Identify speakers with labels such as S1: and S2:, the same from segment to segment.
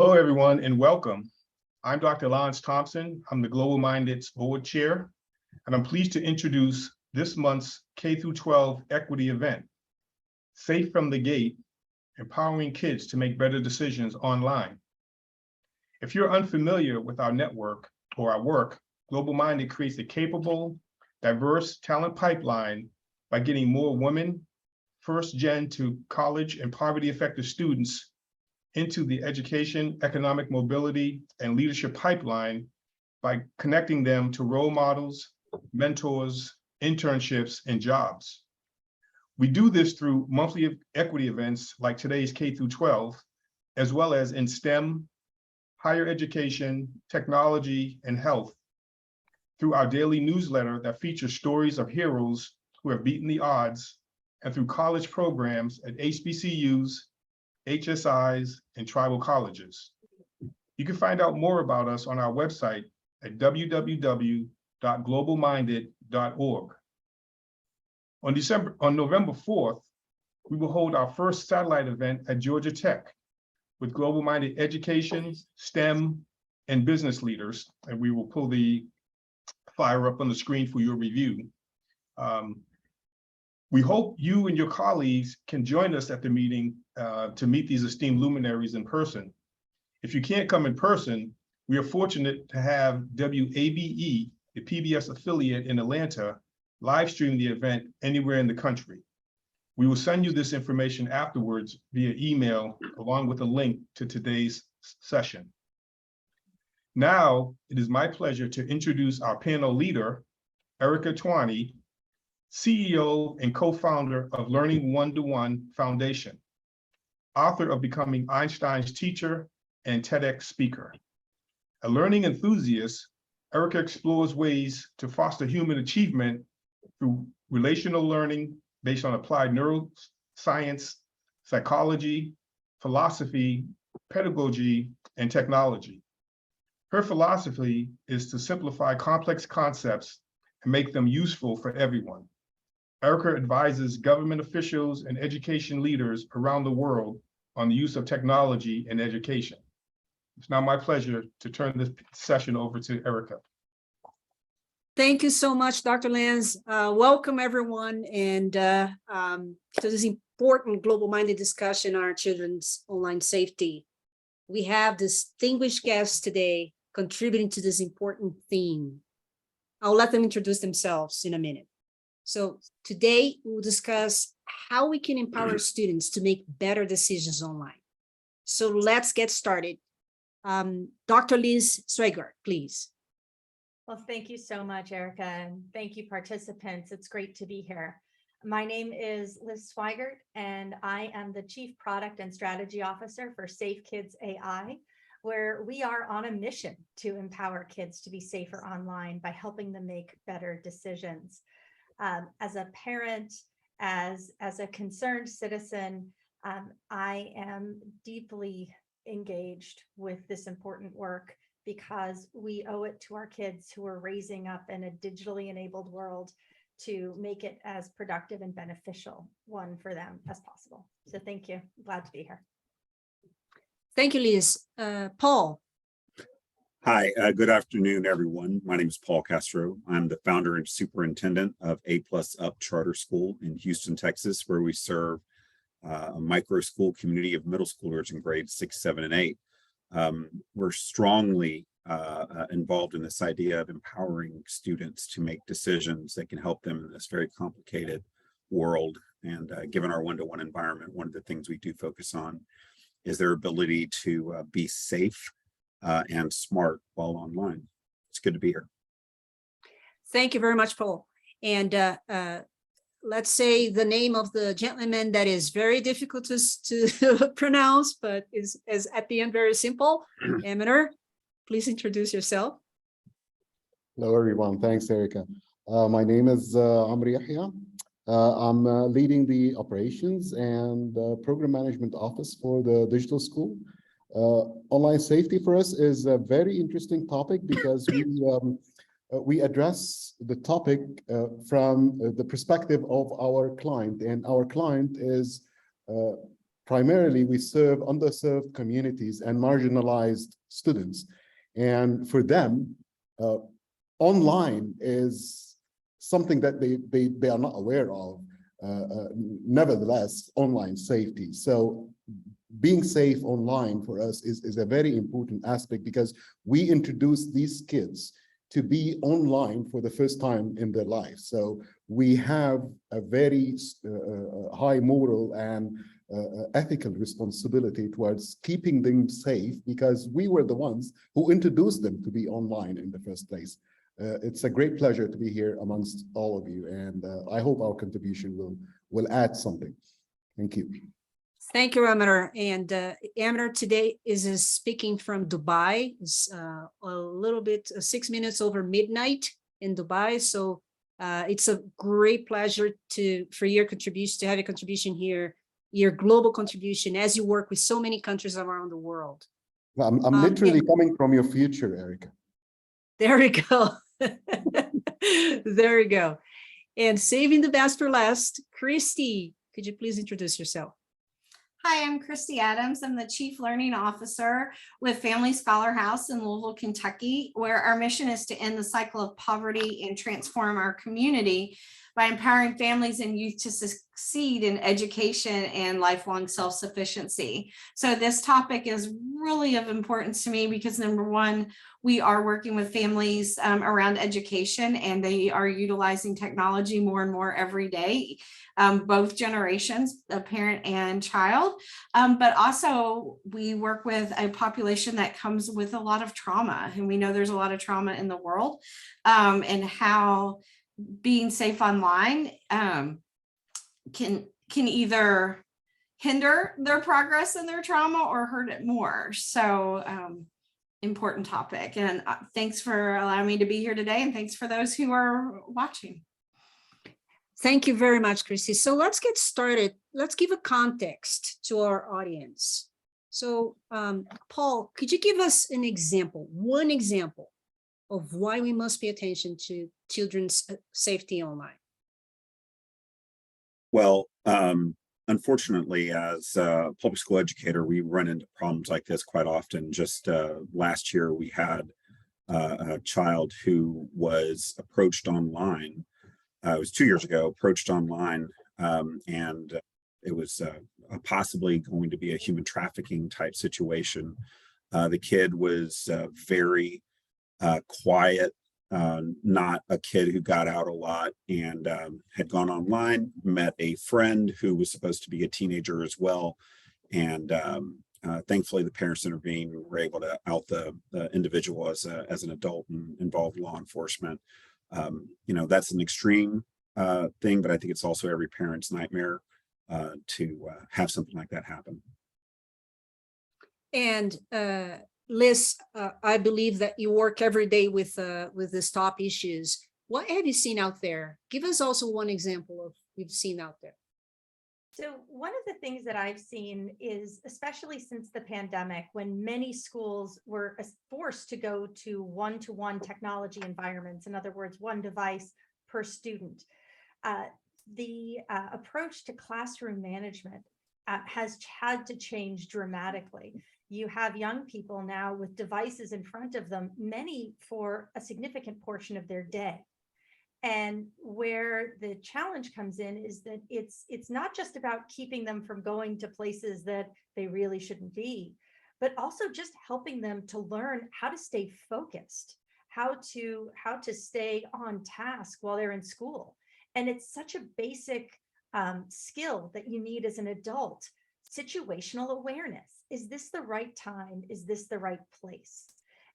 S1: Hello, everyone, and welcome. I'm Dr. Lance Thompson. I'm the Global Minded's Board Chair, and I'm pleased to introduce this month's K-12 equity event, Safe from the Gate, Empowering Kids to Make Better Decisions Online. If you're unfamiliar with our network or our work, Global Minded creates a capable, diverse talent pipeline by getting more women, first-gen to college and poverty-affected students into the education, economic mobility, and leadership pipeline by connecting them to role models, mentors, internships, and jobs. We do this through monthly equity events like today's K-12, as well as in STEM, higher education, technology, and health, through our daily newsletter that features stories of heroes who have beaten the odds, and through college programs at HBCUs, HSIs, and tribal colleges. You can find out more about us on our website at www.globalminded.org. On November 4th, we will hold our first satellite event at Georgia Tech with Global Minded education, STEM, and business leaders, and we will pull the flyer up on the screen for your review. We hope you and your colleagues can join us at the meeting to meet these esteemed luminaries in person. If you can't come in person, we are fortunate to have WABE, the PBS affiliate in Atlanta, live stream the event anywhere in the country. We will send you this information afterwards via email, along with a link to today's session. Now, it is my pleasure to introduce our panel leader, Erika Twani, CEO and co-founder of Learning One-to-One Foundation, author of Becoming Einstein's Teacher and TEDx speaker. A learning enthusiast, Erika explores ways to foster human achievement through relational learning based on applied neuroscience, psychology, philosophy, pedagogy, and technology. Her philosophy is to simplify complex concepts and make them useful for everyone. Erika advises government officials and education leaders around the world on the use of technology in education. It's now my pleasure to turn this session over to Erika.
S2: Thank you so much, Dr. Lance. Welcome, everyone, and to this important global-minded discussion on our children's online safety. We have distinguished guests today contributing to this important theme. I'll let them introduce themselves in a minute. So today we will discuss how we can empower students to make better decisions online. So let's get started. Dr. Liz Sweigart, please.
S3: Well, thank you so much, Erika, and thank you, participants. It's great to be here. My name is Liz Sweigart, and I am the Chief Product and Strategy Officer for Safe Kids AI, where we are on a mission to empower kids to be safer online by helping them make better decisions. As a parent, as a concerned citizen, I am deeply engaged with this important work because we owe it to our kids who are raising up in a digitally enabled world to make it as productive and beneficial one for them as possible. So thank you. Glad to be here.
S2: Thank you, Liz. Paul.
S4: Hi, good afternoon, everyone. My name is Paul Castro. I'm the founder and superintendent of A+ Up Charter School in Houston, Texas, where we serve a micro school community of middle schoolers in grades 6, 7, and 8. We're strongly involved in this idea of empowering students to make decisions that can help them in this very complicated world. And given our one-to-one environment, one of the things we do focus on is their ability to be safe and smart while online. It's good to be here.
S2: Thank you very much, Paul. And let's say the name of the gentleman that is very difficult to pronounce, but is at the end very simple. Eminer, please introduce yourself.
S5: Hello, everyone. Thanks, Erika. My name is Amr Yahya. I'm leading the operations and program management office for the digital school. Online safety for us is a very interesting topic because we address the topic from the perspective of our client, and our client is primarily we serve underserved communities and marginalized students. And for them, online is something that they are not aware of. Nevertheless, online safety. So being safe online for us is a very important aspect, because we introduce these kids to be online for the first time in their life. So we have a very high moral and ethical responsibility towards keeping them safe, because we were the ones who introduced them to be online in the first place. It's a great pleasure to be here amongst all of you, and I hope our contribution will add something. Thank you.
S2: Thank you, Amr. And Amr today is speaking from Dubai. It's a little bit 6 minutes over midnight in Dubai. So it's a great pleasure for your contribution, to have a contribution here, your global contribution, as you work with so many countries around the world.
S5: I'm literally coming from your future, Erika.
S2: There we go. There we go. And saving the best for last, Christy, could you please introduce yourself?
S6: Hi, I'm Christy Adams. I'm the Chief Learning Officer with Family Scholar House in Louisville, Kentucky, where our mission is to end the cycle of poverty and transform our community by empowering families and youth to succeed in education and lifelong self-sufficiency. So this topic is really of importance to me because, number one, we are working with families around education, and they are utilizing technology more and more every day. Both generations, a parent and child, but also we work with a population that comes with a lot of trauma, and we know there's a lot of trauma in the world, and how being safe online can either hinder their progress and their trauma or hurt it more. So important topic, and thanks for allowing me to be here today, and thanks for those who are watching.
S2: Thank you very much, Christy. So let's get started. Let's give a context to our audience. So Paul, could you give us an example, one example of why we must pay attention to children's safety online?
S4: Well, unfortunately, as a public school educator, we run into problems like this quite often. Just last year, we had a child who was approached online. It was 2 years ago, approached online, and it was possibly going to be a human trafficking type situation. The kid was very quiet, not a kid who got out a lot, and had gone online, met a friend who was supposed to be a teenager as well. And thankfully, the parents intervened. We were able to out the individual as an adult and involve law enforcement. That's an extreme thing, but I think it's also every parent's nightmare to have something like that happen.
S2: And Liz, I believe that you work every day with these top issues. What have you seen out there? Give us also one example of what you've seen out there.
S3: So one of the things that I've seen is, especially since the pandemic, when many schools were forced to go to one-to-one technology environments, in other words, one device per student, the approach to classroom management has had to change dramatically. You have young people now with devices in front of them, many for a significant portion of their day. And where the challenge comes in is that it's not just about keeping them from going to places that they really shouldn't be, but also just helping them to learn how to stay focused, how to stay on task while they're in school. And it's such a basic skill that you need as an adult. Situational awareness. Is this the right time? Is this the right place?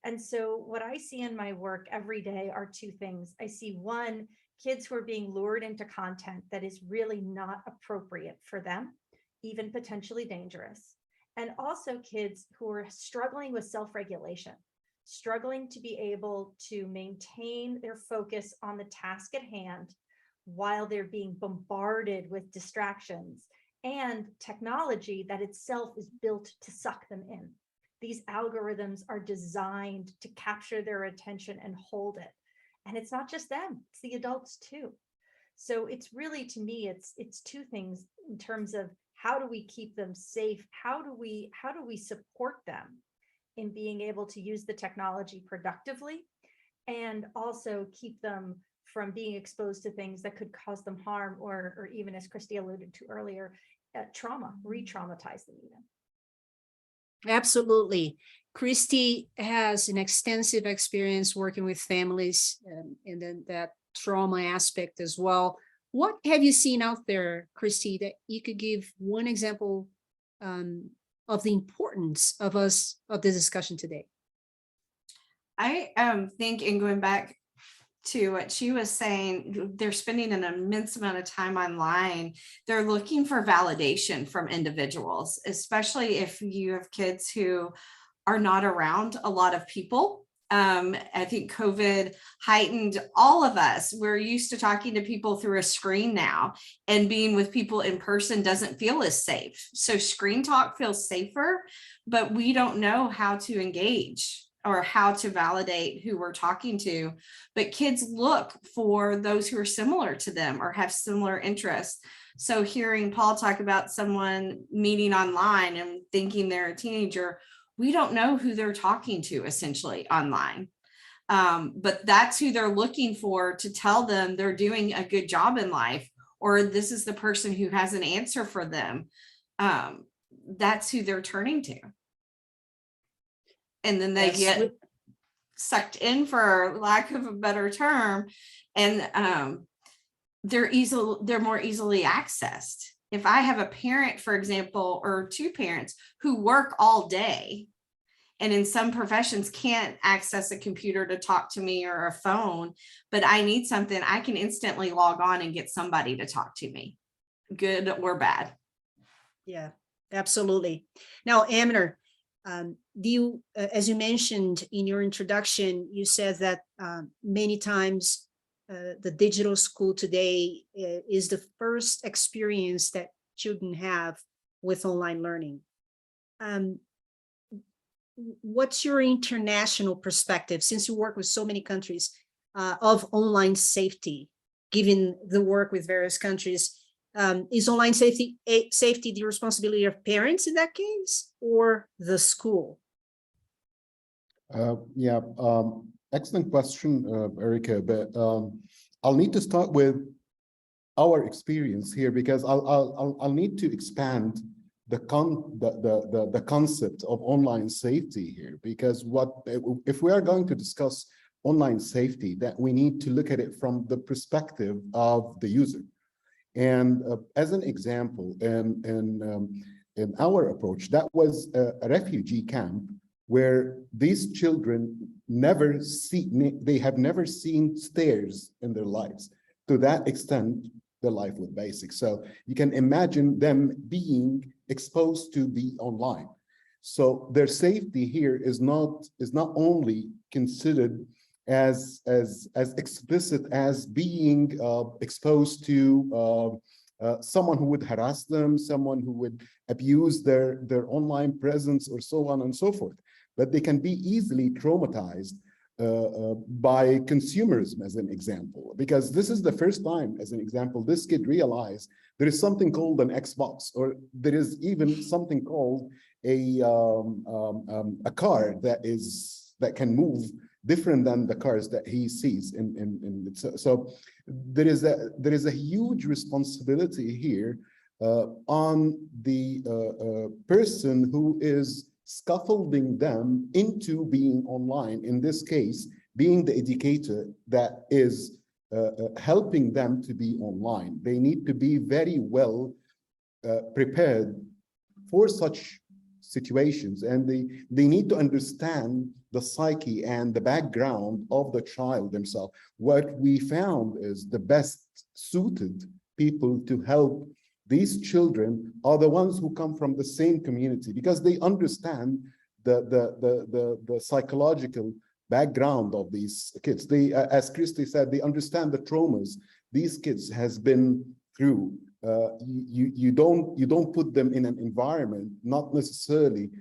S3: And so what I see in my work every day are two things. I see one, kids who are being lured into content that is really not appropriate for them, even potentially dangerous. And also kids who are struggling with self-regulation, struggling to be able to maintain their focus on the task at hand while they're being bombarded with distractions and technology that itself is built to suck them in. These algorithms are designed to capture their attention and hold it. And it's not just them, it's the adults too. So it's really, to me, it's two things in terms of how do we keep them safe? How do we support them in being able to use the technology productively, and also keep them from being exposed to things that could cause them harm, or even, as Christy alluded to earlier, trauma, re-traumatize them even.
S2: Absolutely. Christy has an extensive experience working with families, and then that trauma aspect as well. What have you seen out there, Christy, that you could give one example of the importance of the discussion today?
S6: I think, in going back to what she was saying, they're spending an immense amount of time online. They're looking for validation from individuals, especially if you have kids who are not around a lot of people. I think COVID heightened all of us. We're used to talking to people through a screen now, and being with people in person doesn't feel as safe. So screen talk feels safer, but we don't know how to engage or how to validate who we're talking to. But kids look for those who are similar to them or have similar interests. So hearing Paul talk about someone meeting online and thinking they're a teenager, we don't know who they're talking to essentially online. But that's who they're looking for to tell them they're doing a good job in life, or this is the person who has an answer for them. That's who they're turning to. And then they get sucked in, for lack of a better term, and they're more easily accessed. If I have a parent, for example, or two parents who work all day, and in some professions can't access a computer to talk to me or a phone, but I need something, I can instantly log on and get somebody to talk to me, good or bad.
S2: Yeah, absolutely. Now, Amner, do you, as you mentioned in your introduction, you said that many times the digital school today is the first experience that children have with online learning. What's your international perspective, since you work with so many countries, of online safety, given the work with various countries? Is online safety the responsibility of parents in that case, or the school?
S5: Yeah, excellent question, Erika, but I'll need to start with our experience here, because I'll need to expand the concept of online safety here, because if we are going to discuss online safety, that we need to look at it from the perspective of the user. And as an example, in our approach, that was a refugee camp where these children they have never seen stairs in their lives. To that extent, their life was basic. So you can imagine them being exposed to the online. So their safety here is not only considered as explicit as being exposed to someone who would harass them, someone who would abuse their online presence, or so on and so forth, but they can be easily traumatized by consumerism, as an example, because this is the first time, as an example, this kid realized there is something called an Xbox, or there is even something called a car that can move different than the cars that he sees so there is a huge responsibility here on the person who is scaffolding them into being online, in this case being the educator that is helping them to be online. They need to be very well prepared for such situations, and they need to understand the psyche and the background of the child themselves. What we found is the best suited people to help these children are the ones who come from the same community, because they understand the psychological background of these kids. They, as Christy said, they understand the traumas these kids has been through. You don't put them in an environment, not necessarily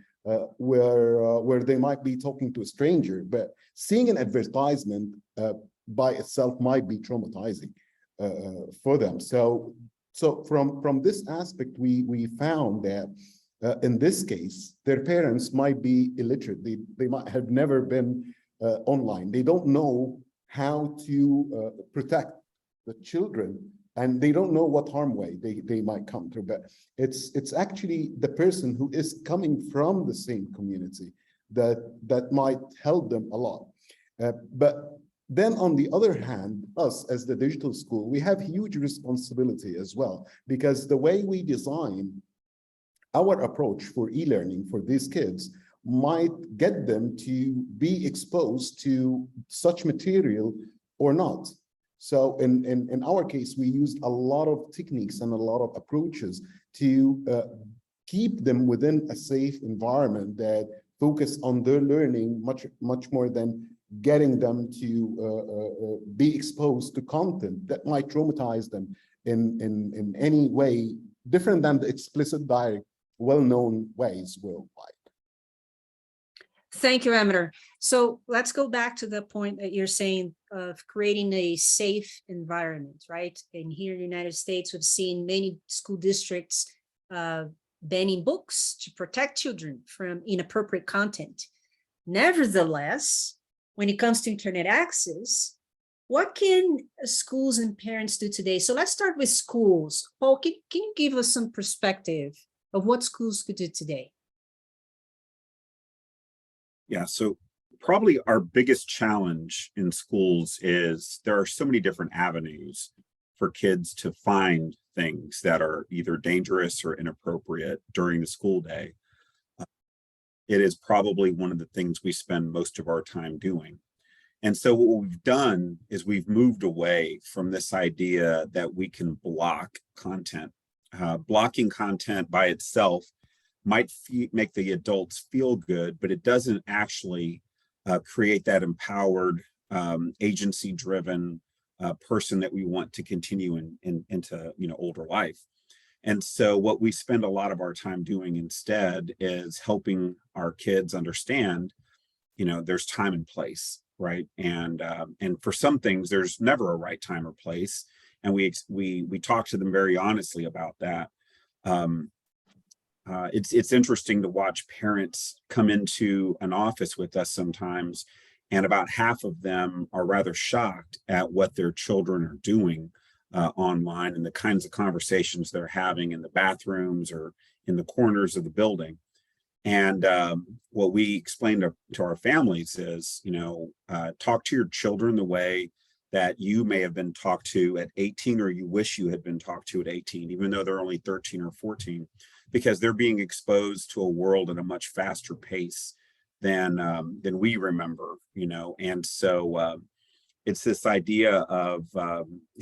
S5: where they might be talking to a stranger, but seeing an advertisement by itself might be traumatizing for them. So So from this aspect, we found that in this case, their parents might be illiterate. They might have never been online. They don't know how to protect the children, and they don't know what harm way they might come through. But it's actually the person who is coming from the same community that might help them a lot. But then on the other hand, us as the digital school, we have huge responsibility as well, because the way we design our approach for e-learning for these kids might get them to be exposed to such material or not. So in our case, we used a lot of techniques and a lot of approaches to keep them within a safe environment that focus on their learning much more than getting them to be exposed to content that might traumatize them in any way different than the explicit, direct, well-known ways worldwide.
S2: Thank you, Amber. So let's go back to the point that you're saying of creating a safe environment, right? And here in the United States, we've seen many school districts banning books to protect children from inappropriate content. Nevertheless, when it comes to internet access, what can schools and parents do today? So let's start with schools. Paul, can you give us some perspective of what schools could do today?
S4: Yeah, so probably our biggest challenge in schools is there are so many different avenues for kids to find things that are either dangerous or inappropriate during the school day. It is probably one of the things we spend most of our time doing. And so what we've done is we've moved away from this idea that we can block content. Blocking content by itself might make the adults feel good, but it doesn't actually create that empowered, agency-driven person that we want to continue into older life. And so what we spend a lot of our time doing instead is helping our kids understand, there's time and place, right? And for some things, there's never a right time or place. And we talk to them very honestly about that. It's interesting to watch parents come into an office with us sometimes, and about half of them are rather shocked at what their children are doing online and the kinds of conversations they're having in the bathrooms or in the corners of the building. And what we explain to our families is, talk to your children the way that you may have been talked to at 18, or you wish you had been talked to at 18, even though they're only 13 or 14, because they're being exposed to a world at a much faster pace than we remember, And so it's this idea of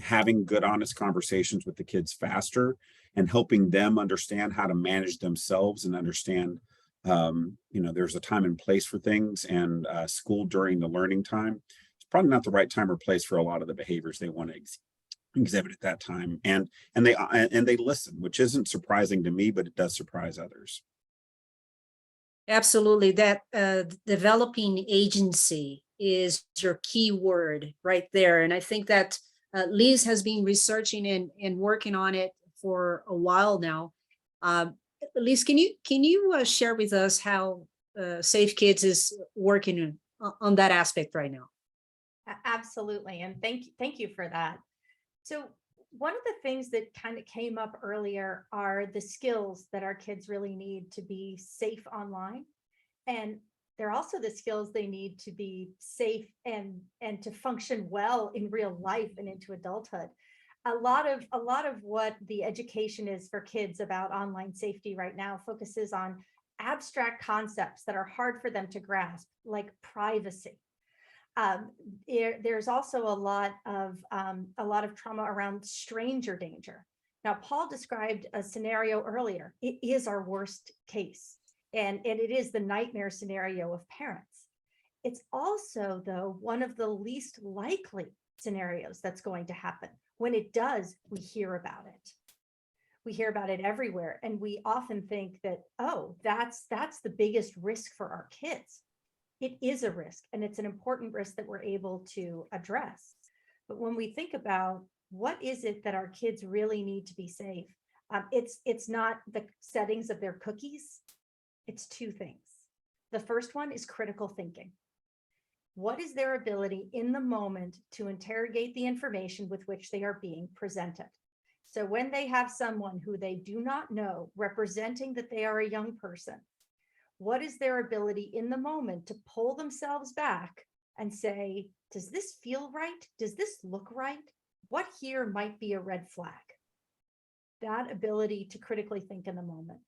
S4: having good, honest conversations with the kids faster and helping them understand how to manage themselves and understand, there's a time and place for things, and school during the learning time, it's probably not the right time or place for a lot of the behaviors they want to exhibit at that time. And they listen, which isn't surprising to me, but it does surprise others.
S2: Absolutely. That developing agency is your key word right there. And I think that Liz has been researching and working on it for a while now. Liz, can you share with us how Safe Kids is working on that aspect right now?
S3: Absolutely. And thank you for that. So one of the things that kind of came up earlier are the skills that our kids really need to be safe online. And they're also the skills they need to be safe and to function well in real life and into adulthood. A lot of what the education is for kids about online safety right now focuses on abstract concepts that are hard for them to grasp, like privacy. There's also a lot of trauma around stranger danger. Now, Paul described a scenario earlier. It is our worst case, and it is the nightmare scenario of parents. It's also, though, one of the least likely scenarios that's going to happen. When it does, we hear about it. We hear about it everywhere, and we often think that, oh, that's the biggest risk for our kids. It is a risk, and it's an important risk that we're able to address. But when we think about What is it that our kids really need to be safe? It's not the settings of their cookies. It's two things. The first one is critical thinking. What is their ability in the moment to interrogate the information with which they are being presented? So when they have someone who they do not know representing that they are a young person, what is their ability in the moment to pull themselves back and say, does this feel right? Does this look right? What here might be a red flag? That ability to critically think in the moment.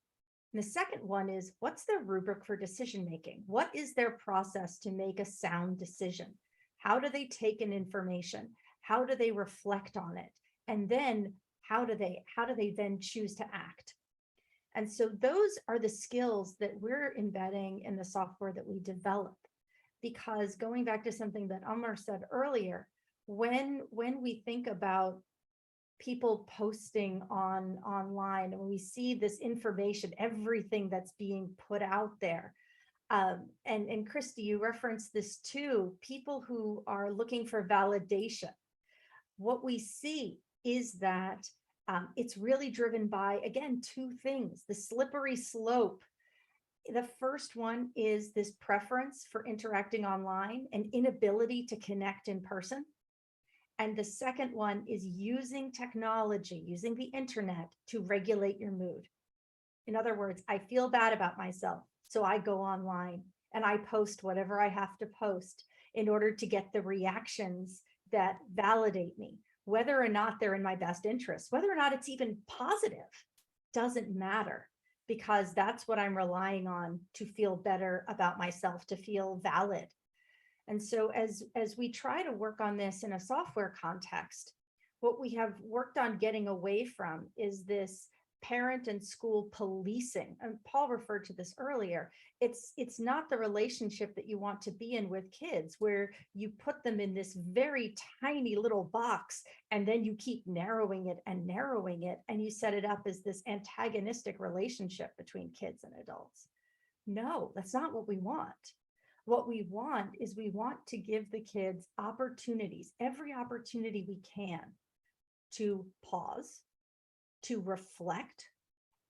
S3: And the second one is, what's their rubric for decision making? What is their process to make a sound decision? How do they take in information? How do they reflect on it? And then how do they then choose to act? And so those are the skills that we're embedding in the software that we develop. Because going back to something that Amar said earlier, when we think about people posting online, and when we see this information, everything that's being put out there, and Christy, you referenced this too, people who are looking for validation. What we see is that it's really driven by, again, two things: the slippery slope. The first one is this preference for interacting online and inability to connect in person. And the second one is using technology, using the internet to regulate your mood. In other words, I feel bad about myself, so I go online and I post whatever I have to post in order to get the reactions that validate me. Whether or not they're in my best interest, whether or not it's even positive, doesn't matter, because that's what I'm relying on to feel better about myself, to feel valid. And so as we try to work on this in a software context, what we have worked on getting away from is this parent and school policing. And Paul referred to this earlier. It's not the relationship that you want to be in with kids, where you put them in this very tiny little box and then you keep narrowing it, and you set it up as this antagonistic relationship between kids and adults. No, that's not what we want. What we want is we want to give the kids opportunities, every opportunity we can, to pause, to reflect,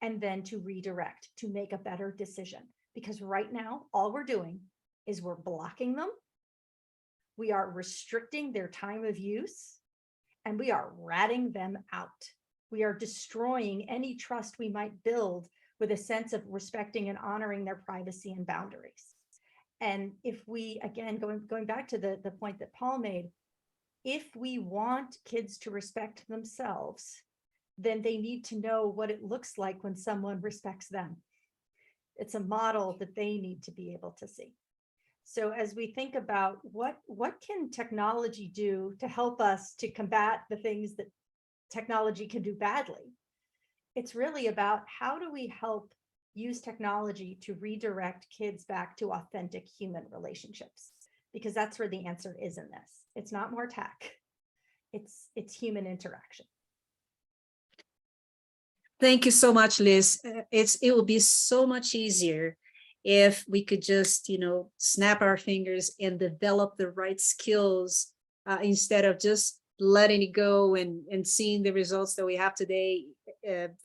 S3: and then to redirect, to make a better decision. Because right now, all we're doing is we're blocking them, we are restricting their time of use, and we are ratting them out. We are destroying any trust we might build with a sense of respecting and honoring their privacy and boundaries. And if we, again, going back to the point that Paul made, if we want kids to respect themselves, then they need to know what it looks like when someone respects them. It's a model that they need to be able to see. So as we think about what can technology do to help us to combat the things that technology can do badly, it's really about how do we help use technology to redirect kids back to authentic human relationships, because that's where the answer is in this. It's not more tech, it's human interaction.
S2: Thank you so much, Liz. It will be so much easier if we could just, snap our fingers and develop the right skills instead of just letting it go and seeing the results that we have today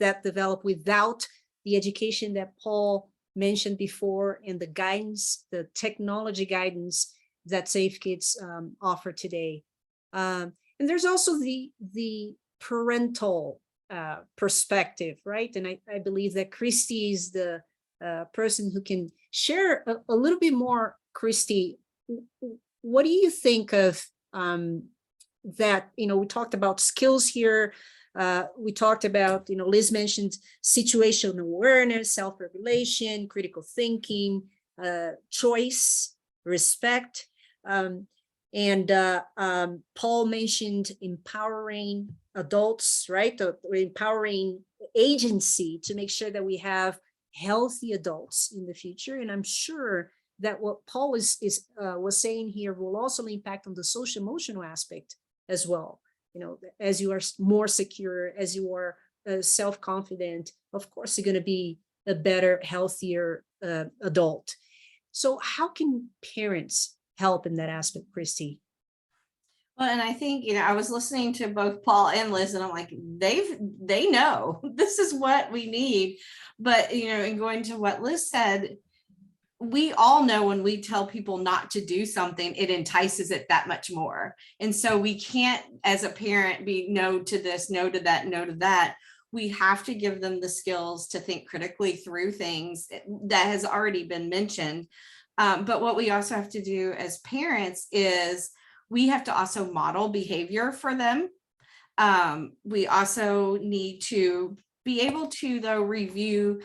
S2: that develop without the education that Paul mentioned before, and the guidance, the technology guidance that Safe Kids offer today. And there's also the parental perspective, right? And I believe that Christy is the person who can share a little bit more. Christy, what do you think of that? We talked about skills here. We talked about, Liz mentioned situational awareness, self-regulation, critical thinking, choice, respect. And Paul mentioned empowering adults, right? Empowering agency to make sure that we have healthy adults in the future. And I'm sure that what Paul was saying here will also impact on the social emotional aspect as well. As you are more secure, as you are self-confident, of course, you're going to be a better, healthier adult. So how can parents help in that aspect, Christy?
S6: Well, and I think, I was listening to both Paul and Liz, and I'm like, they know this is what we need. But, and going to what Liz said, we all know when we tell people not to do something, it entices it that much more. And so we can't, as a parent, be no to this, no to that, no to that. We have to give them the skills to think critically through things that has already been mentioned. But what we also have to do as parents is we have to also model behavior for them. We also need to be able to, though, review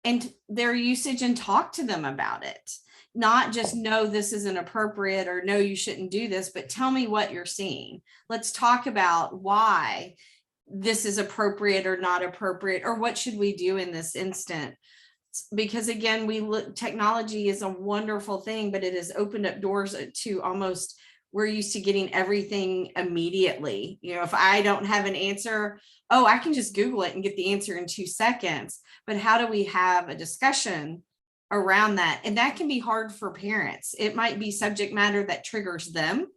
S6: and their usage and talk to them about it. Not just, no, this isn't appropriate, or no, you shouldn't do this, but tell me what you're seeing. Let's talk about why this is appropriate or not appropriate, or what should we do in this instant. Because again, technology is a wonderful thing, but it has opened up doors to almost, we're used to getting everything immediately. If I don't have an answer, oh, I can just Google it and get the answer in 2 seconds. But how do we have a discussion around that? And that can be hard for parents. It might be subject matter that triggers them.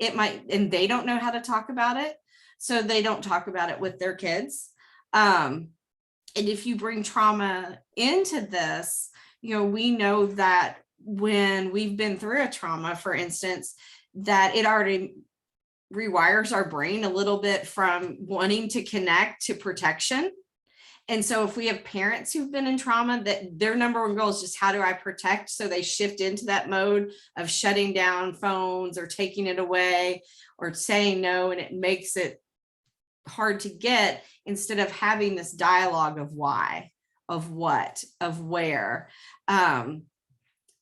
S6: It might, and they don't know how to talk about it. So they don't talk about it with their kids. And if you bring trauma into this, we know that when we've been through a trauma, for instance, that it already rewires our brain a little bit from wanting to connect to protection. And so if we have parents who've been in trauma, that their number one goal is just, how do I protect? So they shift into that mode of shutting down phones or taking it away or saying no, and it makes it hard to get, instead of having this dialogue of why, of what, of where.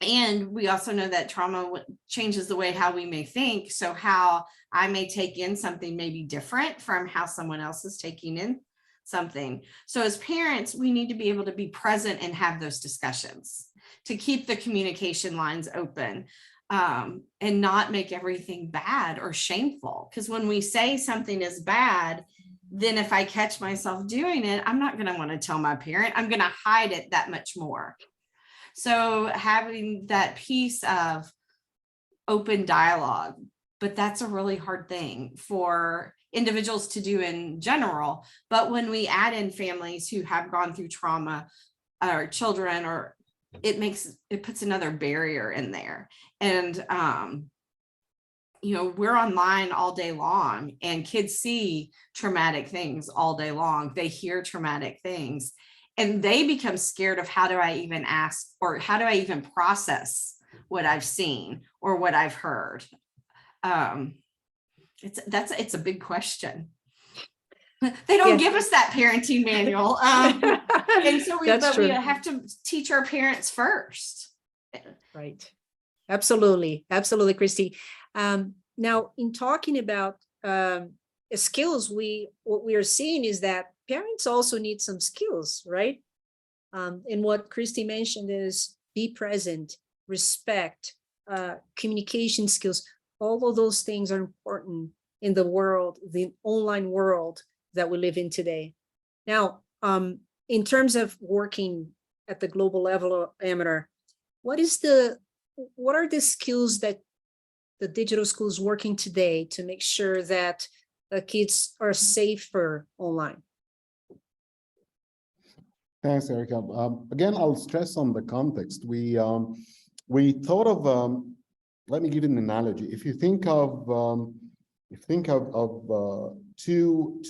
S6: And we also know that trauma changes the way how we may think. So how I may take in something may be different from how someone else is taking in something. So as parents, we need to be able to be present and have those discussions to keep the communication lines open, and not make everything bad or shameful. Because when we say something is bad, then if I catch myself doing it, I'm not going to want to tell my parent. I'm going to hide it that much more. So having that piece of open dialogue, but that's a really hard thing for individuals to do in general. But when we add in families who have gone through trauma, or children, or it puts another barrier in there. And, we're online all day long, and kids see traumatic things all day long. They hear traumatic things, and they become scared of, how do I even ask, or how do I even process what I've seen or what I've heard? It's a big question. They don't give us that parenting manual. And so we have to teach our parents first.
S2: Right. Absolutely. Absolutely, Christy. Now, in talking about skills, what we are seeing is that parents also need some skills, right? And what Christy mentioned is be present, respect, communication skills. All of those things are important in the world, the online world that we live in today. Now, in terms of working at the global level, Amateur, what are the skills that the digital schools working today to make sure that the kids are safer online?
S5: Thanks, Erika. Again, I'll stress on the context. We thought of, let me give you an analogy. If you think of two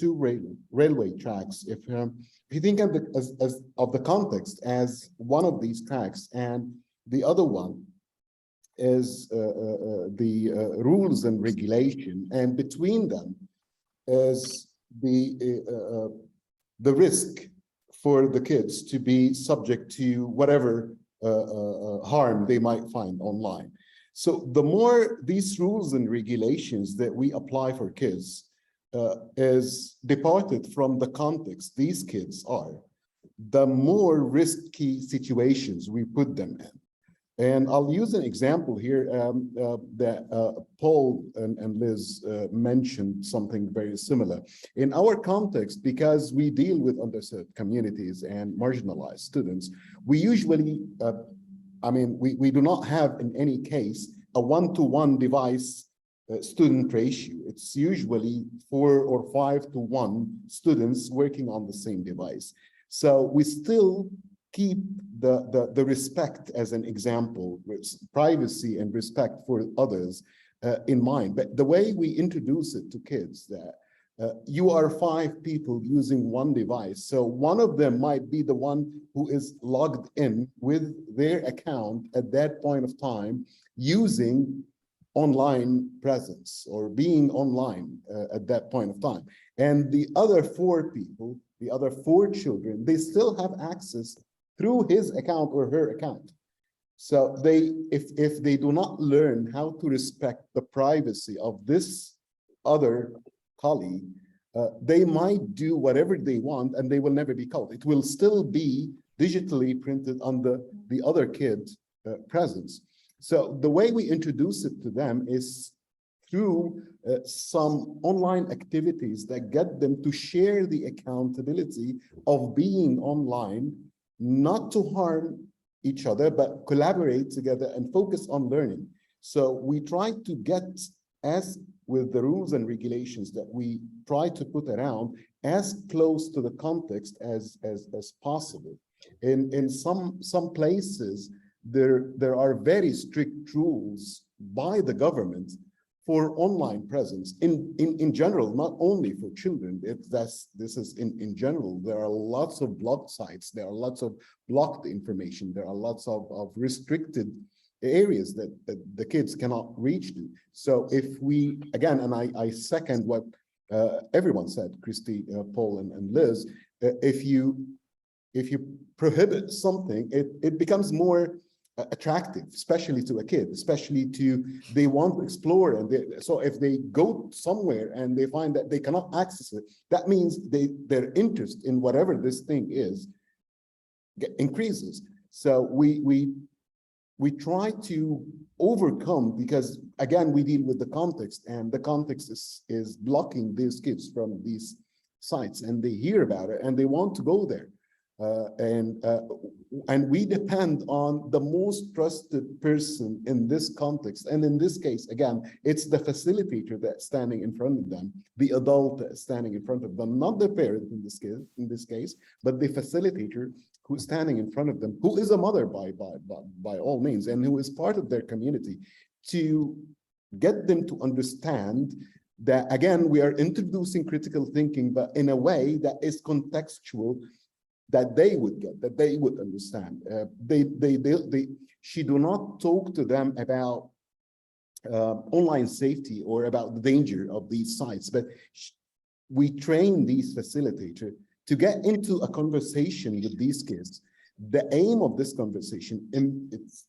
S5: railway tracks, if you think of the context as one of these tracks, and the other one is the rules and regulation, and between them is the risk for the kids to be subject to whatever harm they might find online. So the more these rules and regulations that we apply for kids is departed from the context these kids are, the more risky situations we put them in. And I'll use an example here that Paul and Liz mentioned something very similar. In our context, because we deal with underserved communities and marginalized students, we usually, we do not have in any case a one-to-one device student ratio. It's usually 4 or 5 to 1 students working on the same device. So we still keep the respect as an example, with privacy and respect for others in mind. But the way we introduce it to kids, that you are 5 people using one device. So one of them might be the one who is logged in with their account at that point of time using online presence or being online at that point of time. And the other 4 people, the other 4 children, they still have access through his account or her account. So if they do not learn how to respect the privacy of this other colleague, they might do whatever they want and they will never be caught. It will still be digitally printed on the other kid's presence. So the way we introduce it to them is through some online activities that get them to share the accountability of being online, not to harm each other, but collaborate together and focus on learning. So we try to get, as with the rules and regulations that we try to put around, as close to the context as possible. In some places, there are very strict rules by the government for online presence in general, not only for children. This is in general. There are lots of blocked sites, there are lots of blocked information, there are lots of restricted areas that the kids cannot reach to. So if we, again, and I second what everyone said, Christy, Paul, and Liz, if you prohibit something, it becomes more attractive, especially to a kid, especially they want to explore. And so if they go somewhere and they find that they cannot access it, that means their interest in whatever this thing is increases. So we try to overcome, because again, we deal with the context, and the context is blocking these kids from these sites, and they hear about it and they want to go there. And we depend on the most trusted person in this context. And in this case, again, it's the facilitator that's standing in front of them, the adult that's standing in front of them, not the parent in this case, but the facilitator who's standing in front of them, who is a mother by all means, and who is part of their community, to get them to understand that, again, we are introducing critical thinking, but in a way that is contextual, that they would get, that they would understand. She do not talk to them about online safety or about the danger of these sites, but we train these facilitators to get into a conversation with these kids. The aim of this conversation,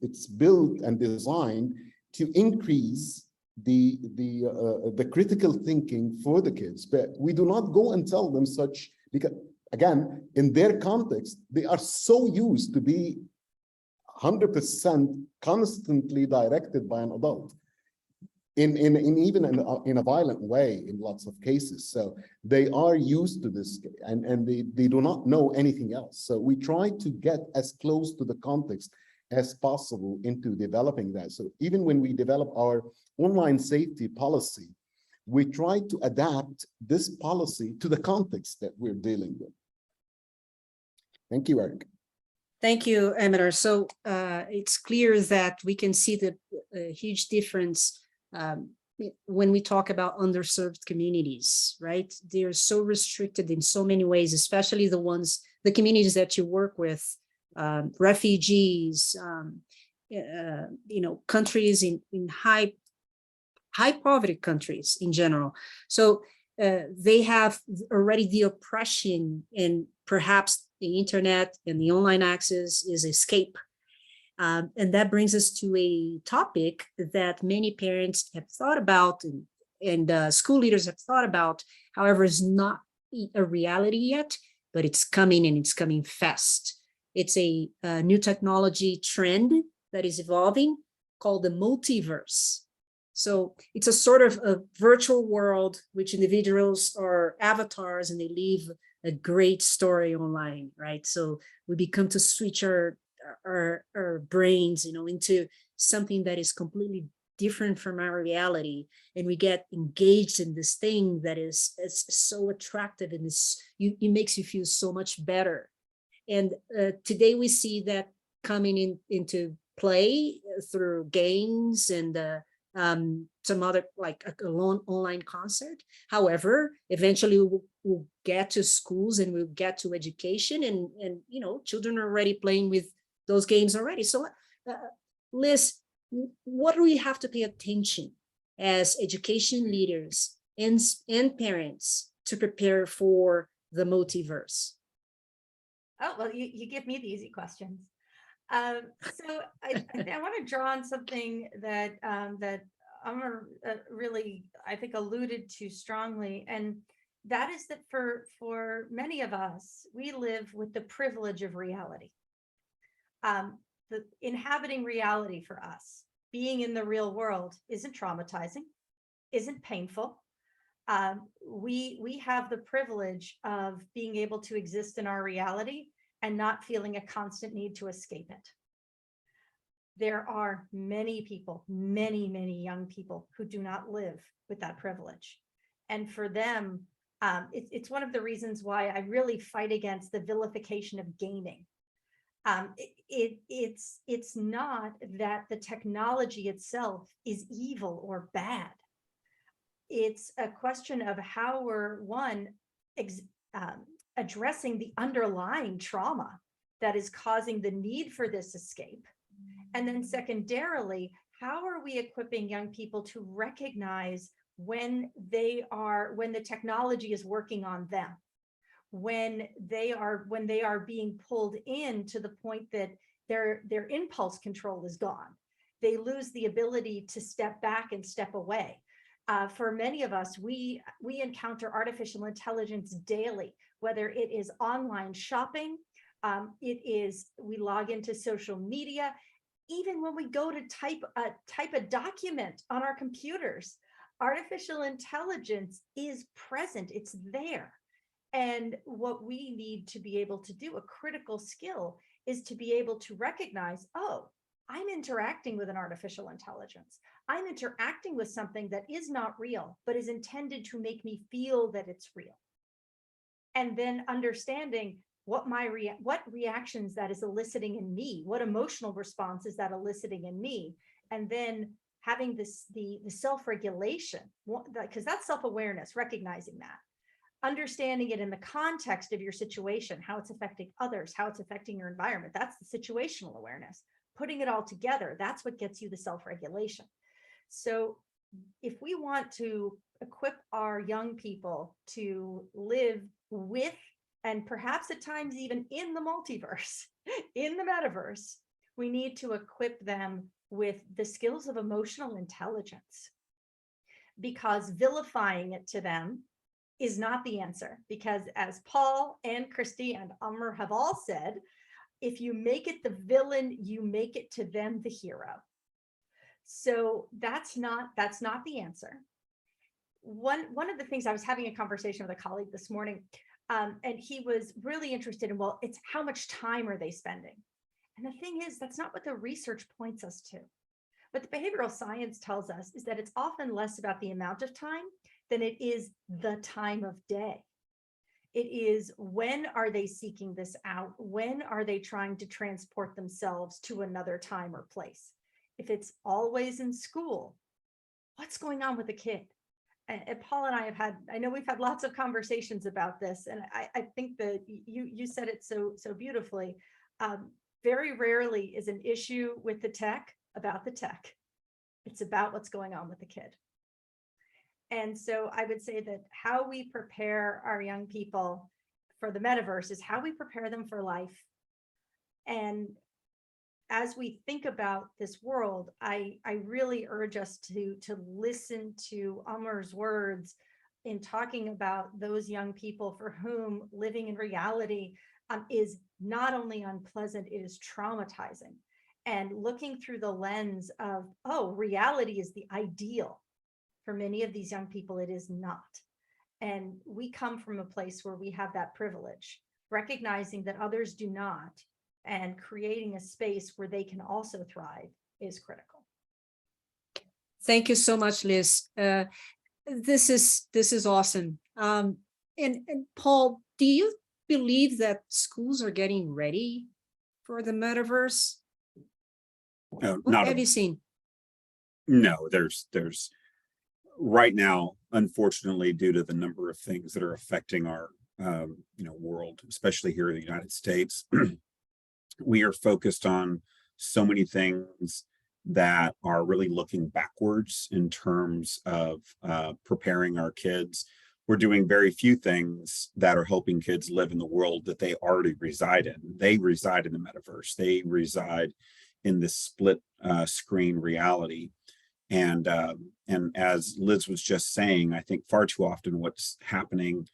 S5: it's built and designed to increase the critical thinking for the kids, but we do not go and tell them such, because again, in their context, they are so used to be 100% constantly directed by an adult, even in a violent way in lots of cases. So they are used to this, and they do not know anything else. So we try to get as close to the context as possible into developing that. So even when we develop our online safety policy, we try to adapt this policy to the context that we're dealing with. Thank you, Eric.
S2: Thank you, Emitter. So it's clear that we can see the huge difference when we talk about underserved communities, right? They're so restricted in so many ways, especially the communities that you work with, refugees, countries in high poverty countries in general. So they have already the oppression, and perhaps the internet and the online access is escape. And that brings us to a topic that many parents have thought about and school leaders have thought about. However, is not a reality yet, but it's coming, and it's coming fast. It's a new technology trend that is evolving called the multiverse. So it's a sort of a virtual world which individuals are avatars and they live a great story online, right? So we become to switch our brains, into something that is completely different from our reality, and we get engaged in this thing that is so attractive, and it makes you feel so much better. And today we see that coming into play through games and some other, like a online concert. However, eventually we'll get to schools and we'll get to education, and you know, children are already playing with those games already. So Liz, what do we have to pay attention as education leaders and parents to prepare for the multiverse?
S3: Oh, well, you give me the easy questions. So I want to draw on something that Amr really, I think, alluded to strongly, and that is that for many of us, we live with the privilege of reality. The inhabiting reality for us, being in the real world, isn't traumatizing, isn't painful. We have the privilege of being able to exist in our reality and not feeling a constant need to escape it. There are many people, many young people who do not live with that privilege. And for them, it's one of the reasons why I really fight against the vilification of gaming. It's not that the technology itself is evil or bad. It's a question of how we're, one, addressing the underlying trauma that is causing the need for this escape. And then secondarily, how are we equipping young people to recognize when the technology is working on them, when they are being pulled in to the point that their impulse control is gone. They lose the ability to step back and step away. For many of us, we encounter artificial intelligence daily, whether it is online shopping, we log into social media, even when we go to type a document on our computers, artificial intelligence is present, it's there. And what we need to be able to do, a critical skill, is to be able to recognize, oh, I'm interacting with an artificial intelligence. I'm interacting with something that is not real, but is intended to make me feel that it's real. And then understanding what reactions that is eliciting in me, what emotional response is that eliciting in me, and then having the self-regulation, because that's self-awareness, recognizing that, understanding it in the context of your situation, how it's affecting others, how it's affecting your environment. That's the situational awareness. Putting it all together, that's what gets you the self-regulation. So if we want to equip our young people to live with, and perhaps at times even in the multiverse, in the metaverse, we need to equip them with the skills of emotional intelligence, because vilifying it to them is not the answer. Because as Paul and Christy and Amr have all said, if you make it the villain, you make it to them the hero. So that's not the answer. One of the things, I was having a conversation with a colleague this morning, and he was really interested in, well, it's how much time are they spending? And the thing is, that's not what the research points us to. What the behavioral science tells us is that it's often less about the amount of time than it is the time of day. It is, when are they seeking this out? When are they trying to transport themselves to another time or place? If it's always in school, what's going on with the kid? And Paul and I have had, I know we've had lots of conversations about this, and I think that you said it so beautifully. Very rarely is an issue with the tech about the tech. It's about what's going on with the kid. And so I would say that how we prepare our young people for the metaverse is how we prepare them for life. And as we think about this world, I really urge us to listen to Amr's words in talking about those young people for whom living in reality is not only unpleasant, it is traumatizing. And looking through the lens of, oh, reality is the ideal. For many of these young people, it is not. And we come from a place where we have that privilege, recognizing that others do not, and creating a space where they can also thrive is critical.
S2: Thank you so much, Liz. This is awesome. And Paul, do you believe that schools are getting ready for the metaverse?
S4: No,
S2: What
S4: not
S2: have
S4: a,
S2: you seen?
S4: no, there's right now, unfortunately, due to the number of things that are affecting our world, especially here in the United States, we are focused on so many things that are really looking backwards in terms of preparing our kids. We're doing very few things that are helping kids live in the world that they already reside in. They reside in the metaverse. They reside in this split screen reality. And as Liz was just saying, I think far too often what's happening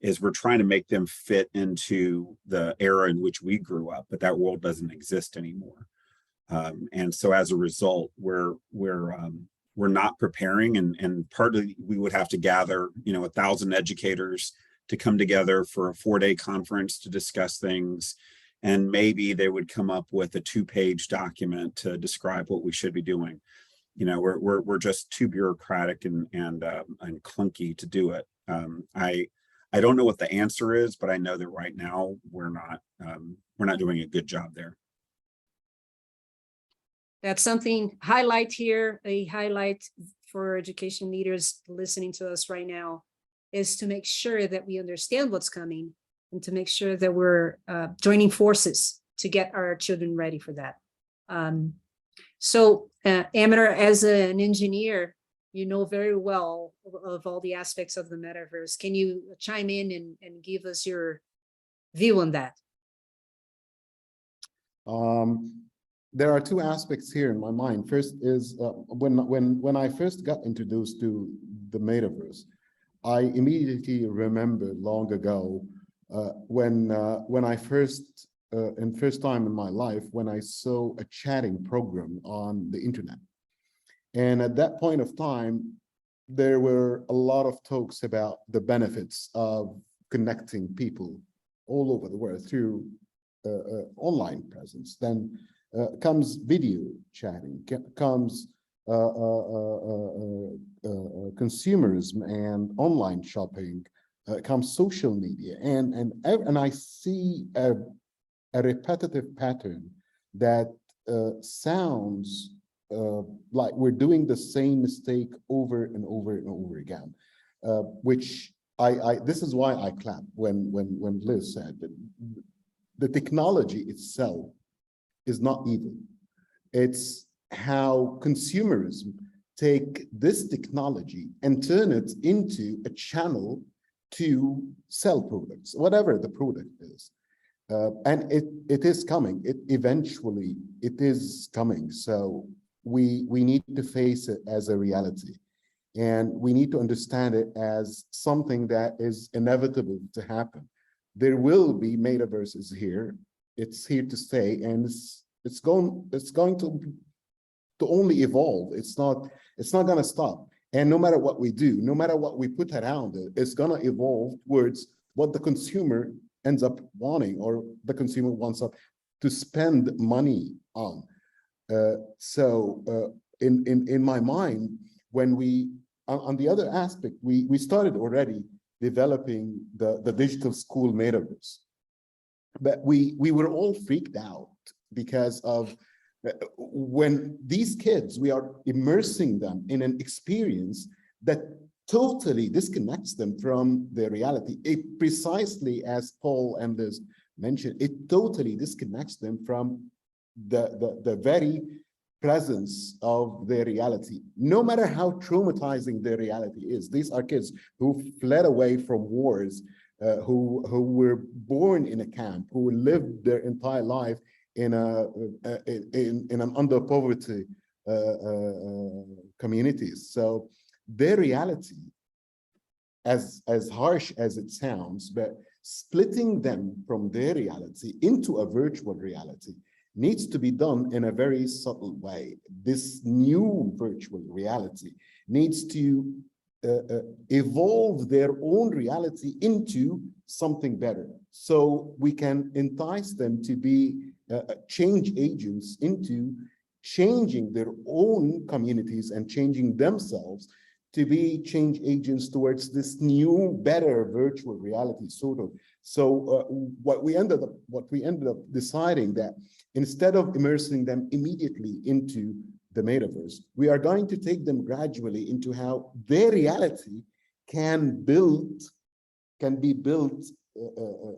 S4: is we're trying to make them fit into the era in which we grew up, but that world doesn't exist anymore. And so as a result, we're not preparing, and partly we would have to gather 1,000 educators to come together for a 4-day conference to discuss things, and maybe they would come up with a 2-page document to describe what we should be doing. We're just too bureaucratic and clunky to do it. I don't know what the answer is, but I know that right now we're not doing a good job there.
S2: That's something highlight here, a highlight for education leaders listening to us right now, is to make sure that we understand what's coming and to make sure that we're joining forces to get our children ready for that. So Amateur, as an engineer, you know very well of all the aspects of the metaverse. Can you chime in and give us your view on that?
S5: There are two aspects here in my mind. First is when I first got introduced to the metaverse, I immediately remember long ago when I first time in my life when I saw a chatting program on the internet. And at that point of time, there were a lot of talks about the benefits of connecting people all over the world through online presence. Then comes video chatting, comes consumerism and online shopping, comes social media, and I see a repetitive pattern that sounds like we're doing the same mistake over and over and over again, which this is why I clap when Liz said that the technology itself is not evil. It's how consumerism take this technology and turn it into a channel to sell products, whatever the product is. And it is coming. It is coming. So we need to face it as a reality, and we need to understand it as something that is inevitable to happen. There will be metaverses here. It's here to stay, and it's going to only evolve. It's not going to stop. And no matter what we do, no matter what we put around it, it's going to evolve towards what the consumer ends up wanting, or the consumer wants up to spend money on. So in my mind, when we, on the other aspect, we started already developing the digital school metaverse, but we were all freaked out because of when these kids, we are immersing them in an experience that totally disconnects them from their reality. It precisely, as Paul and Liz mentioned, it totally disconnects them from the very presence of their reality. No matter how traumatizing their reality is, these are kids who fled away from wars, who were born in a camp, who lived their entire life in an under poverty communities. So their reality, as harsh as it sounds, but splitting them from their reality into a virtual reality needs to be done in a very subtle way. This new virtual reality needs to evolve their own reality into something better, so we can entice them to be change agents into changing their own communities and changing themselves to be change agents towards this new, better virtual reality, sort of. So what we ended up deciding that instead of immersing them immediately into the metaverse, we are going to take them gradually into how their reality can be built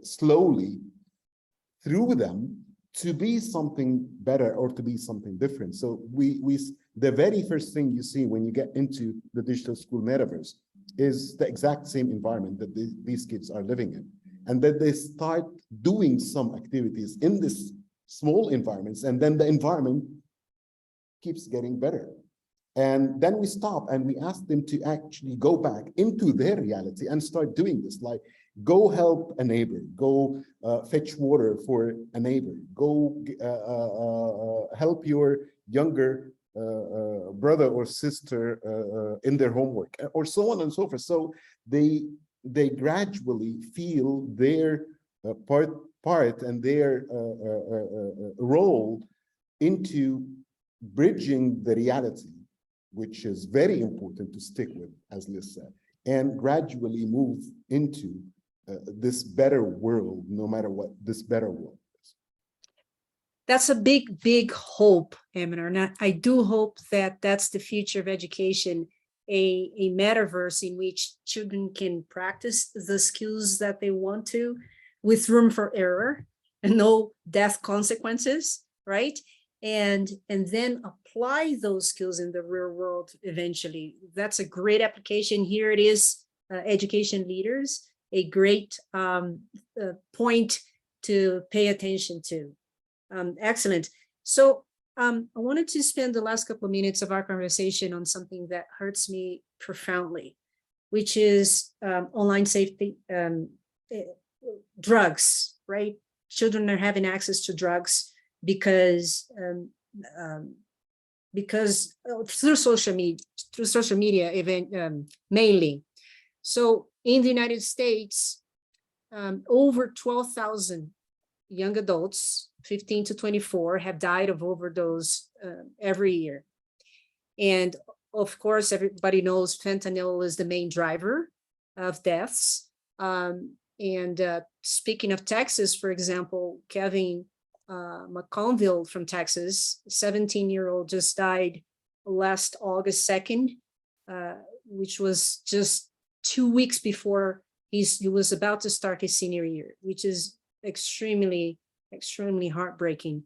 S5: slowly through them to be something better or to be something different. So the very first thing you see when you get into the digital school metaverse is the exact same environment that these kids are living in. And then they start doing some activities in this small environments, and then the environment keeps getting better. And then we stop and we ask them to actually go back into their reality and start doing this, like go help a neighbor, go fetch water for a neighbor, go help your younger brother or sister in their homework, or so on and so forth. So they gradually feel their part and their role into bridging the reality, which is very important to stick with, as Liz said, and gradually move into this better world, no matter what this better world is.
S2: That's a big, big hope, Aminar. And I do hope that that's the future of education, a metaverse in which children can practice the skills that they want to, with room for error and no death consequences, right? And then apply those skills in the real world eventually. That's a great application. Here it is, education leaders, a great point to pay attention to. Excellent. So I wanted to spend the last couple of minutes of our conversation on something that hurts me profoundly, which is online safety, drugs, right? Children are having access to drugs because through social media event mainly. So in the United States, over 12,000 young adults, 15 to 24, have died of overdose every year. And of course, everybody knows fentanyl is the main driver of deaths. Speaking of Texas, for example, Kevin Mcconville from Texas, 17-year-old, just died last August 2nd, which was just 2 weeks before he was about to start his senior year, which is extremely, extremely heartbreaking.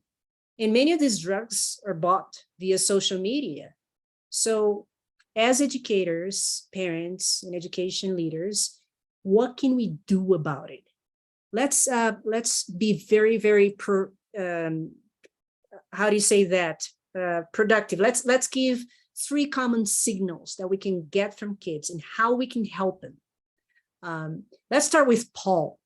S2: And many of these drugs are bought via social media. So as educators, parents, and education leaders, what can we do about it? Let's be very, very how do you say that? Productive. Let's give 3 common signals that we can get from kids and how we can help them. Let's start with Paul.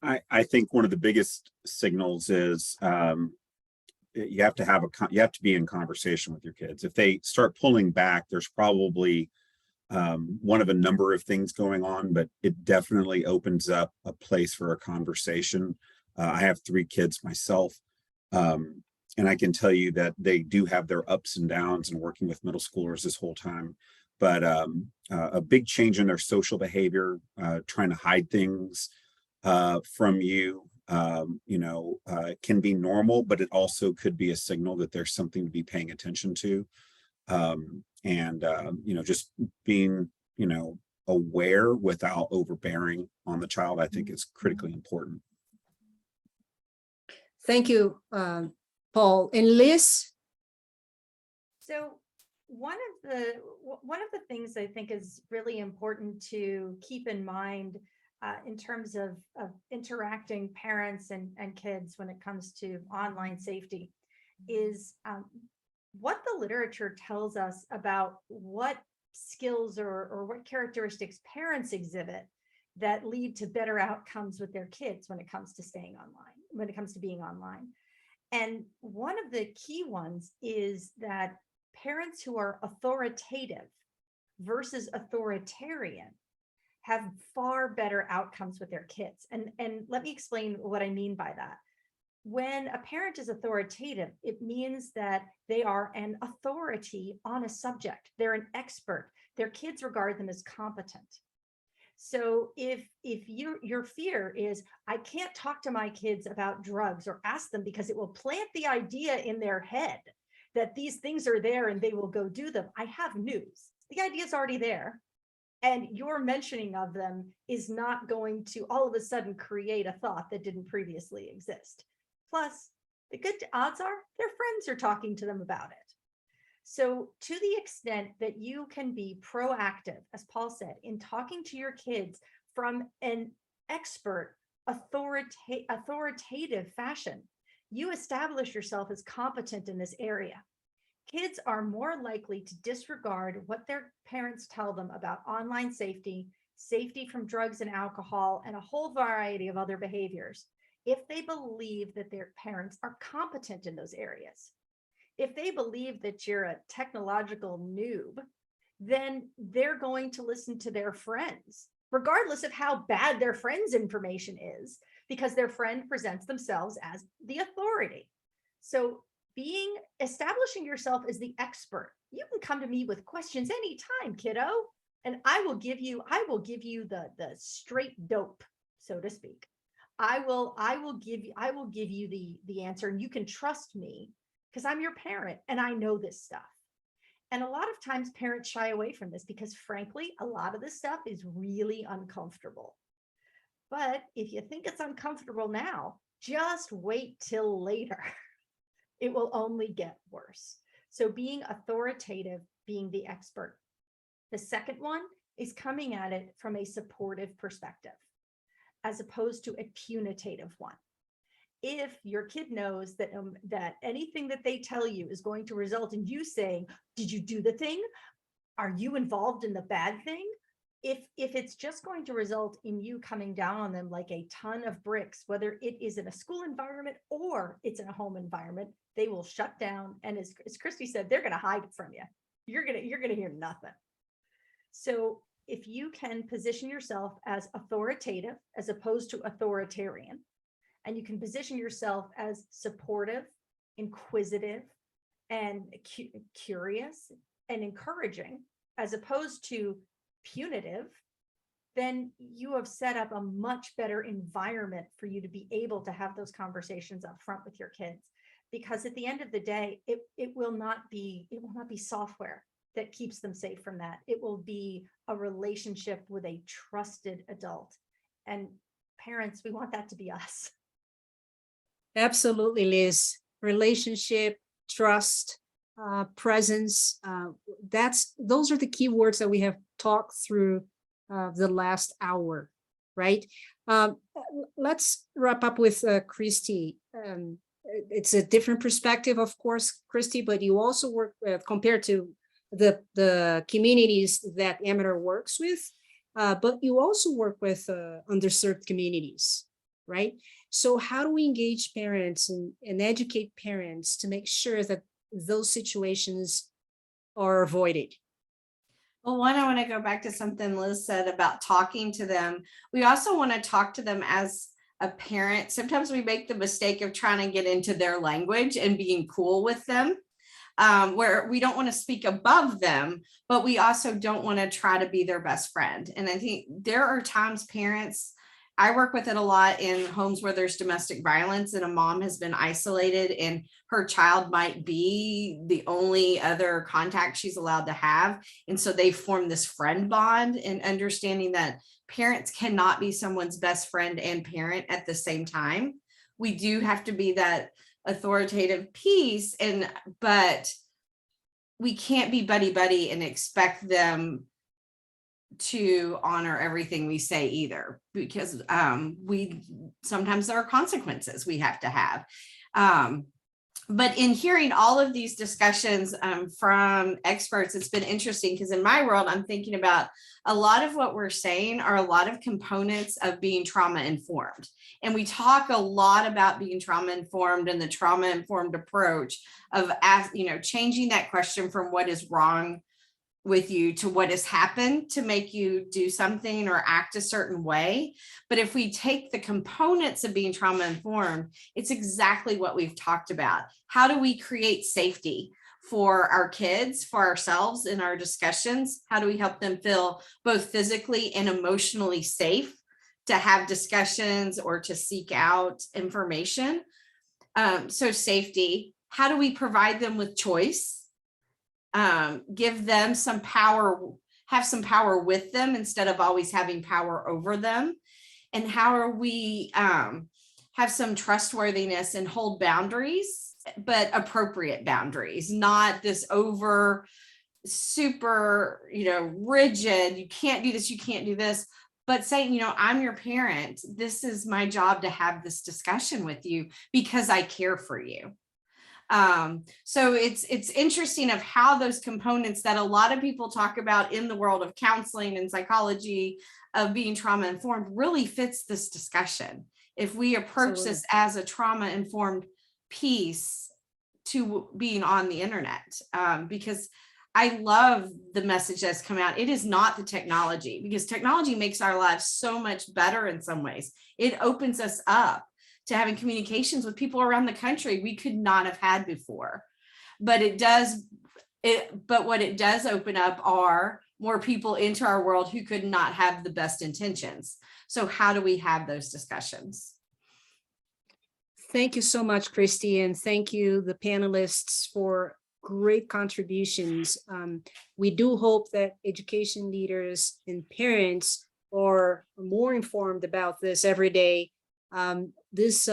S4: I think one of the biggest signals is you have to be in conversation with your kids. If they start pulling back, there's probably one of a number of things going on, but it definitely opens up a place for a conversation. I have 3 kids myself, and I can tell you that they do have their ups and downs in working with middle schoolers this whole time. But a big change in their social behavior, trying to hide things from you, can be normal, but it also could be a signal that there's something to be paying attention to. Just being, aware without overbearing on the child, I think is critically important.
S2: Thank you, Paul. And Liz?
S3: So one of the things I think is really important to keep in mind in terms of interacting parents and kids when it comes to online safety is what the literature tells us about what skills or what characteristics parents exhibit that lead to better outcomes with their kids when it comes to staying online, when it comes to being online. And one of the key ones is that parents who are authoritative versus authoritarian have far better outcomes with their kids. And let me explain what I mean by that. when a parent is authoritative, it means that they are an authority on a subject. They're an expert. Their kids regard them as competent. So if your fear is, I can't talk to my kids about drugs or ask them because it will plant the idea in their head that these things are there and they will go do them, I have news. The idea is already there. And your mentioning of them is not going to all of a sudden create a thought that didn't previously exist. Plus, the good odds are their friends are talking to them about it. So to the extent that you can be proactive, as Paul said, in talking to your kids from an expert, authoritative fashion, you establish yourself as competent in this area. Kids are more likely to disregard what their parents tell them about online safety, safety from drugs and alcohol, and a whole variety of other behaviors if they believe that their parents are competent in those areas. If they believe that you're a technological noob, then they're going to listen to their friends, regardless of how bad their friend's information is, because their friend presents themselves as the authority. So establishing yourself as the expert, you can come to me with questions anytime, kiddo, and I will give you the straight dope, so to speak. I will give you the answer, and you can trust me because I'm your parent and I know this stuff. And a lot of times parents shy away from this because, frankly, a lot of this stuff is really uncomfortable. But if you think it's uncomfortable now, just wait till later. It will only get worse. So being authoritative, being the expert. The second one is coming at it from a supportive perspective, as opposed to a punitive one. If your kid knows that that anything that they tell you is going to result in you saying, did you do the thing? Are you involved in the bad thing? If it's just going to result in you coming down on them like a ton of bricks, whether it is in a school environment or it's in a home environment, they will shut down. And as Christy said, they're going to hide it from you. You're going to hear nothing. So if you can position yourself as authoritative as opposed to authoritarian, and you can position yourself as supportive, inquisitive, and curious and encouraging, as opposed to punitive, then you have set up a much better environment for you to be able to have those conversations up front with your kids. Because at the end of the day, it will not be software that keeps them safe from that. It will be a relationship with a trusted adult. And parents, we want that to be us.
S2: Absolutely, Liz. Relationship, trust, presence. Those are the key words that we have talked through the last hour, right? Let's wrap up with Christy. It's a different perspective, of course, Christy, but you also work compared to the communities that Amateur works with, but you also work with underserved communities, right? So how do we engage parents and educate parents to make sure that those situations are avoided?
S6: Well, one, I want to go back to something Liz said about talking to them. We also want to talk to them as a parent. Sometimes we make the mistake of trying to get into their language and being cool with them, where we don't want to speak above them, but we also don't want to try to be their best friend. And I think there are times parents, I work with it a lot in homes where there's domestic violence and a mom has been isolated and her child might be the only other contact she's allowed to have. And so they form this friend bond, and understanding that parents cannot be someone's best friend and parent at the same time. We do have to be that authoritative piece, but we can't be buddy-buddy and expect them to honor everything we say either, because sometimes there are consequences we have to have. But in hearing all of these discussions from experts, it's been interesting because in my world, I'm thinking about a lot of what we're saying are a lot of components of being trauma informed. And we talk a lot about being trauma informed and the trauma informed approach of, changing that question from what is wrong with you to what has happened to make you do something or act a certain way. But if we take the components of being trauma informed, it's exactly what we've talked about. How do we create safety for our kids, for ourselves in our discussions? How do we help them feel both physically and emotionally safe to have discussions or to seek out information? So safety. How do we provide them with choice? Give them some power, have some power with them instead of always having power over them. And how are we have some trustworthiness and hold boundaries, but appropriate boundaries, not this over super, rigid, you can't do this, you can't do this, but saying, I'm your parent, this is my job to have this discussion with you because I care for you. So it's interesting of how those components that a lot of people talk about in the world of counseling and psychology of being trauma informed really fits this discussion. If we approach
S2: Absolutely.
S6: this as a trauma informed piece to being on the internet, because I love the message that's come out. It is not the technology, because technology makes our lives so much better in some ways. It opens us up to having communications with people around the country we could not have had before. But what it does open up are more people into our world who could not have the best intentions. So how do we have those discussions?
S2: Thank you so much, Christy, and thank you, the panelists, for great contributions. We do hope that education leaders and parents are more informed about this every day. This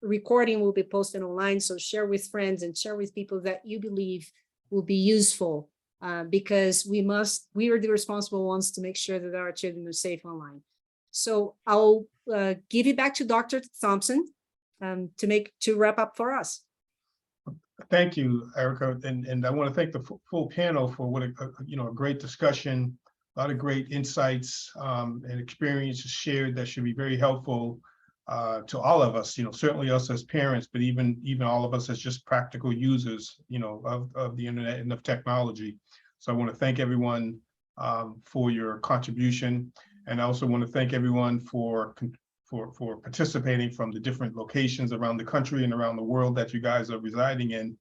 S2: recording will be posted online, so share with friends and share with people that you believe will be useful, because we are the responsible ones to make sure that our children are safe online. So I'll give it back to Dr. Thompson to wrap up for us.
S1: Thank you, Erika, and I want to thank the full panel for what a great discussion, a lot of great insights and experiences shared that should be very helpful to all of us. Certainly us as parents, but even all of us as just practical users, of the internet and of technology. So I want to thank everyone for your contribution, and I also want to thank everyone for participating from the different locations around the country and around the world that you guys are residing in.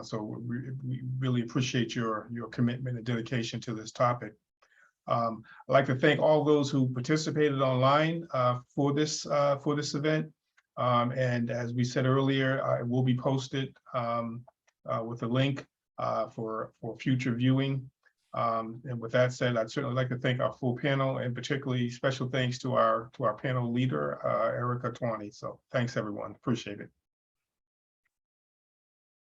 S1: So we really appreciate your commitment and dedication to this topic. I'd like to thank all those who participated online for this event. And as we said earlier, it will be posted with a link for future viewing. And with that said, I'd certainly like to thank our full panel, and particularly special thanks to our panel leader, Erika Twani. So thanks, everyone. Appreciate it.